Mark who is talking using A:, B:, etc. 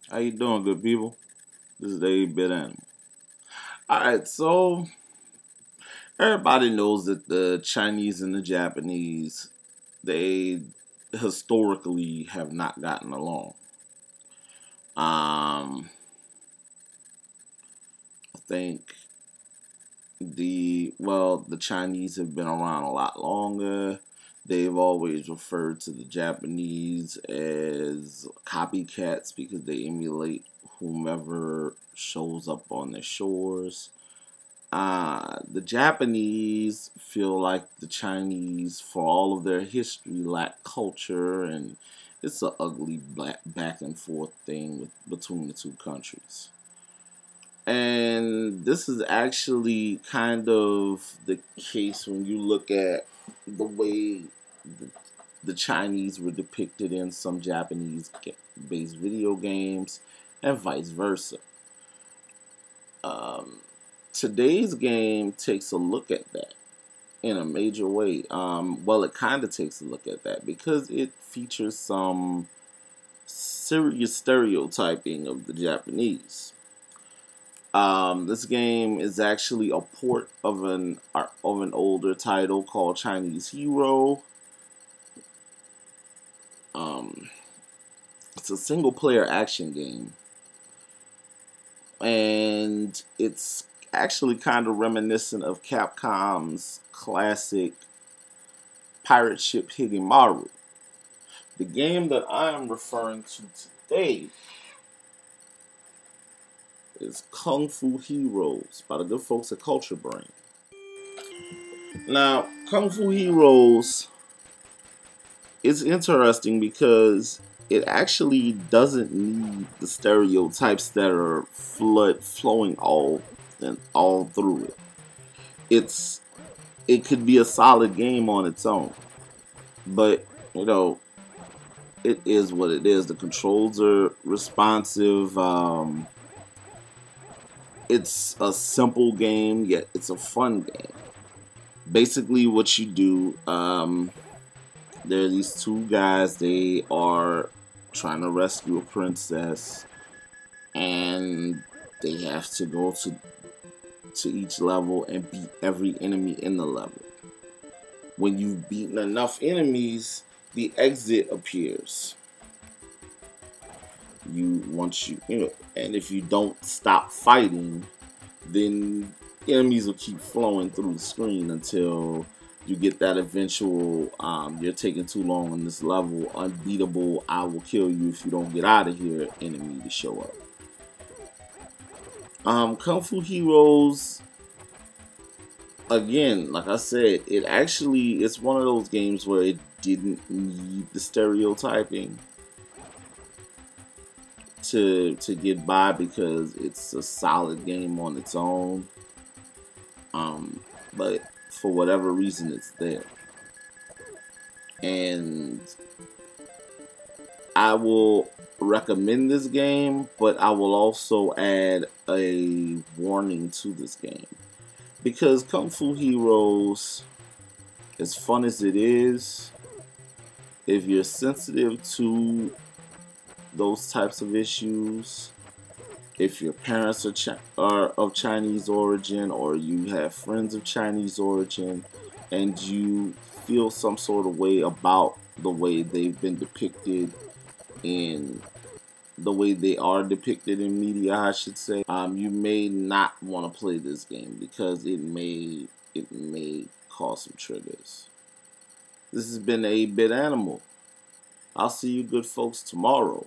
A: How you doing, good people? This is the 8-Bit Animal. Alright, so everybody knows that the Chinese and the Japanese, they historically have not gotten along. I think the Chinese have been around a lot longer. They've always referred to the Japanese as copycats because they emulate whomever shows up on their shores. The Japanese feel like the Chinese, for all of their history, lack culture, and it's an ugly back and forth thing between the two countries. And this is actually kind of the case when you look at the way the, the Chinese were depicted in some Japanese-based video games, and vice versa. Um, Today's game takes a look at that in a major way. Well, it kind of takes a look at that because it features some serious stereotyping of the Japanese. This game is actually a port of an older title called Chinese Hero. Um, it's a single player action game, and it's actually kind of reminiscent of Capcom's classic pirate ship Higemaru. The game that I am referring to today is Kung Fu Heroes by the good folks at Culture Brain. Now, Kung Fu Heroes is interesting because it actually doesn't need the stereotypes that are flowing all through it. It could be a solid game on its own, but it is what it is. The controls are responsive. It's a simple game, yet it's a fun game. Basically, what you do, there are these two guys. They are trying to rescue a princess, and they have to go to each level and beat every enemy in the level. When you've beaten enough enemies, the exit appears. And if you don't stop fighting, then enemies will keep flowing through the screen until you get that eventual you're taking too long on this level, unbeatable, I will kill you if you don't get out of here enemy to show up. Kung Fu Heroes, again, like I said, it's one of those games where it didn't need the stereotyping to get by because it's a solid game on its own. But for whatever reason, it's there. And I will recommend this game, but I will also add a warning to this game. Because Kung Fu Heroes, as fun as it is, if you're sensitive to those types of issues, if your parents are of Chinese origin, or you have friends of Chinese origin, and you feel some sort of way about the way they've been depicted in the way they are depicted in media, I should say, you may not want to play this game because it may cause some triggers. This has been the 8-Bit Animal. I'll see you good folks tomorrow.